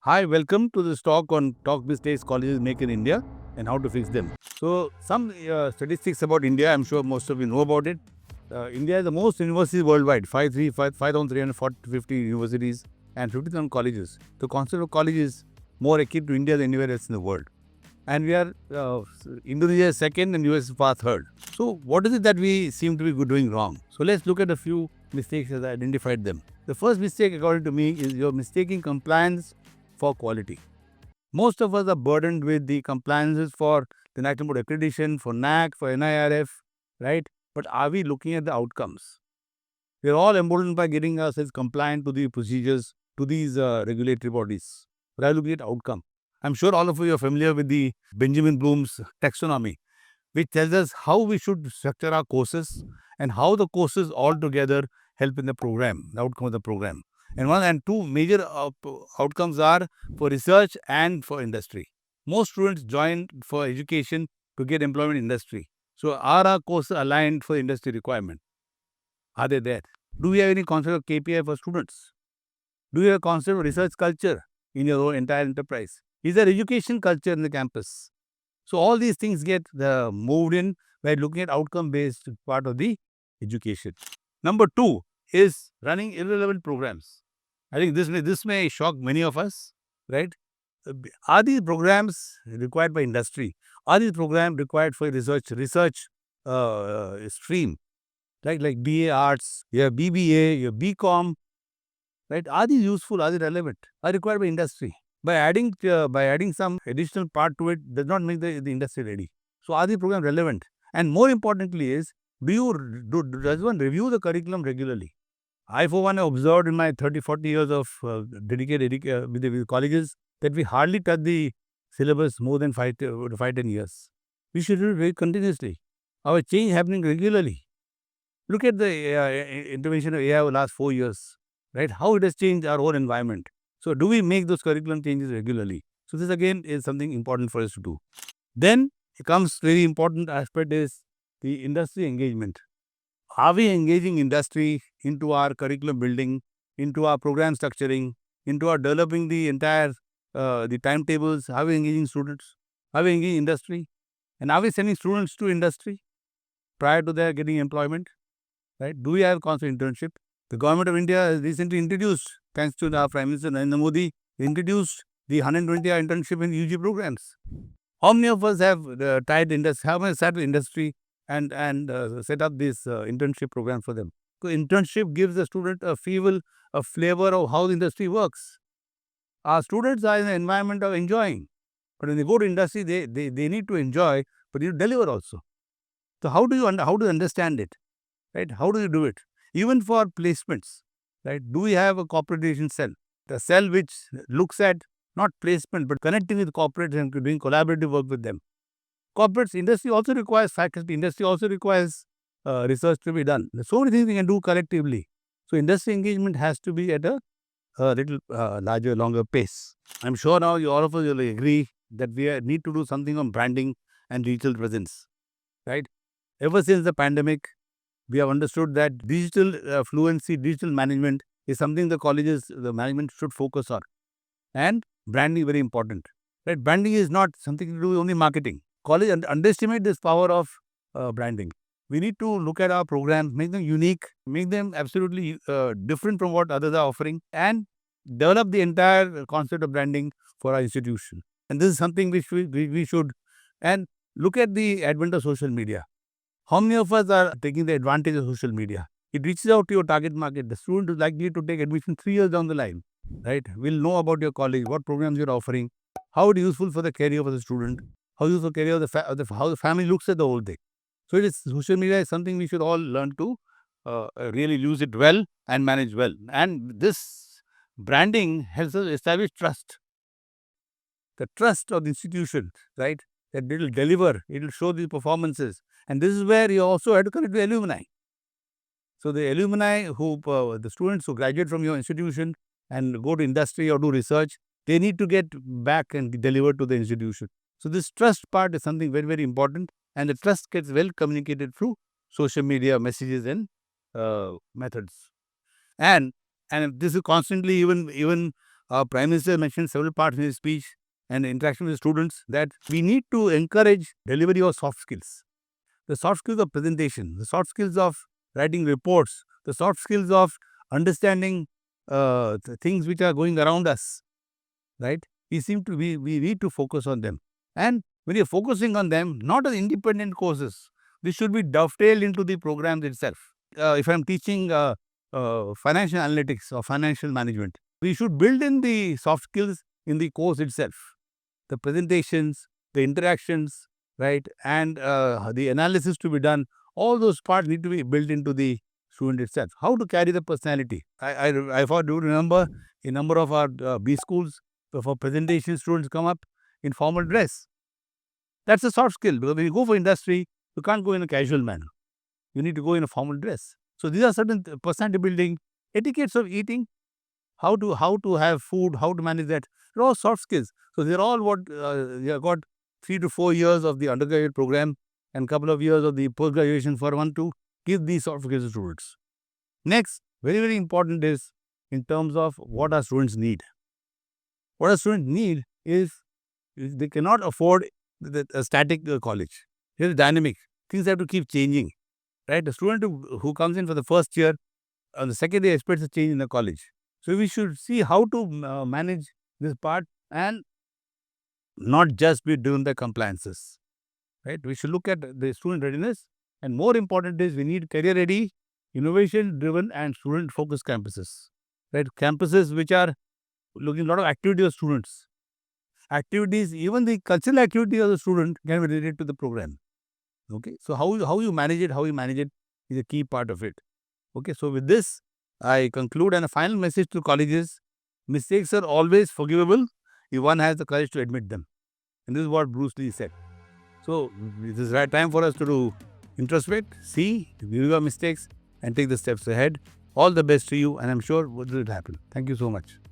Hi, welcome to this talk on top mistakes colleges make in India and how to fix them. So, some statistics about India, I'm sure most of you know about it. India is the most universities worldwide, 5,350 universities and 50,000 colleges. The concept of college is more akin to India than anywhere else in the world. And we are, Indonesia is second and US is far third. So, what is it that we seem to be doing wrong? So, let's look at a few mistakes as I identified them. The first mistake, according to me, is you're mistaking compliance for quality. Most of us are burdened with the compliances for the National Board Accreditation, for NAC, for NIRF, right? But are we looking at the outcomes? We are all emboldened by getting ourselves compliant to the procedures, to these regulatory bodies. But are we looking at outcome? I'm sure all of you are familiar with the Benjamin Bloom's taxonomy, which tells us how we should structure our courses and how the courses all together help in the program, the outcome of the program. And one and two major outcomes are for research and for industry. Most students join for education to get employment in industry. So are our courses aligned for industry requirement? Are they there? Do we have any concept of KPI for students? Do you have a concept of research culture in your own entire enterprise? Is there education culture in the campus? So all these things get moved in by looking at outcome-based part of the education. Number two is running irrelevant programs. I think this may shock many of us, right? Are these programs required by industry? Are these programs required for research stream? Right, like BA Arts, your BBA, your BCom, right? Are these useful? Are they relevant? Are required by industry? By adding some additional part to it does not make the industry ready. So are the program relevant? And more importantly is, does one review the curriculum regularly? I for one have observed in my 30-40 years of dedicated with the colleges that we hardly touch the syllabus more than 5-10 years. We should do it very continuously. Our change happening regularly. Look at the intervention of AI over the last 4 years, right? How it has changed our whole environment. So do we make those curriculum changes regularly? So this again is something important for us to do. Then it comes very important aspect is the industry engagement. Are we engaging industry into our curriculum building, into our program structuring, into our developing the entire the timetables? Are we engaging students? Are we engaging industry? And are we sending students to industry prior to their getting employment? Right? Do we have constant internship? The government of India has recently introduced, thanks to our Prime Minister Narendra Modi, introduced the 120-hour internship in UG programs. How many of us have tied industry? How many sat with industry and set up this internship program for them? So internship gives the student a flavor of how the industry works. Our students are in an environment of enjoying, but when they go to industry, they need to enjoy, but you deliver also. So how do you understand it? Right? How do you do it? Even for placements, right? Do we have a corporate relation cell? The cell which looks at not placement but connecting with corporates and doing collaborative work with them. Corporates, industry also requires faculty. Industry also requires research to be done. There's so many things we can do collectively. So industry engagement has to be at a little larger, longer pace. I'm sure now all of us will agree that we need to do something on branding and digital presence, right? Ever since the pandemic, we have understood that digital fluency, digital management is something the colleges, the management should focus on. And branding is very important. Right? Branding is not something to do with only marketing. College underestimate this power of branding. We need to look at our programs, make them unique, make them absolutely different from what others are offering, and develop the entire concept of branding for our institution. And this is something which we should, and look at the advent of social media. How many of us are taking the advantage of social media? It reaches out to your target market. The student is likely to take admission 3 years down the line, right? We'll know about your college, what programs you're offering, how it is useful for the career of the student, how useful career of how the family looks at the whole thing. So social media is something we should all learn to really use it well and manage well. And this branding helps us establish trust. The trust of the institution, right? That it will deliver, it will show the performances. And this is where you also have to connect with alumni. So the alumni the students who graduate from your institution and go to industry or do research, they need to get back and deliver to the institution. So this trust part is something very, very important. And the trust gets well communicated through social media messages and methods. And this is constantly even Our Prime Minister mentioned several parts in his speech and interaction with students that we need to encourage delivery of soft skills. The soft skills of presentation, the soft skills of writing reports, the soft skills of understanding the things which are going around us, right? We need to focus on them. And when you're focusing on them, not as independent courses, this should be dovetailed into the programs itself. If I'm teaching financial analytics or financial management, we should build in the soft skills in the course itself. The presentations, the interactions, right, and the analysis to be done, all those parts need to be built into the student itself. How to carry the personality. I do remember a number of our B schools, for presentation, students come up in formal dress. That's a soft skill, because when you go for industry, you can't go in a casual manner. You need to go in a formal dress. So these are certain personality building, etiquettes of eating, how to have food, how to manage that. They're all soft skills. So they're all what you have got 3 to 4 years of the undergraduate program and couple of years of the post graduation for one to give these soft skills to students. Next, very, very important is in terms of what our students need. What our students need is they cannot afford a static college. It is dynamic. Things have to keep changing. Right? The student who comes in for the first year, on the second year expects a change in the college. So we should see how to manage this part and not just be doing the compliances. Right? We should look at the student readiness, and more important is we need career ready, innovation driven and student focused campuses. Right? Campuses which are looking at a lot of activity of students. Activities, even the cultural activity of the student can be related to the program. Okay, so how you manage it is a key part of it. Okay, so with this, I conclude, and a final message to colleges: mistakes are always forgivable if one has the courage to admit them. And this is what Bruce Lee said. So this is right time for us to do introspect, see, review our mistakes, and take the steps ahead. All the best to you, and I'm sure what will happen. Thank you so much.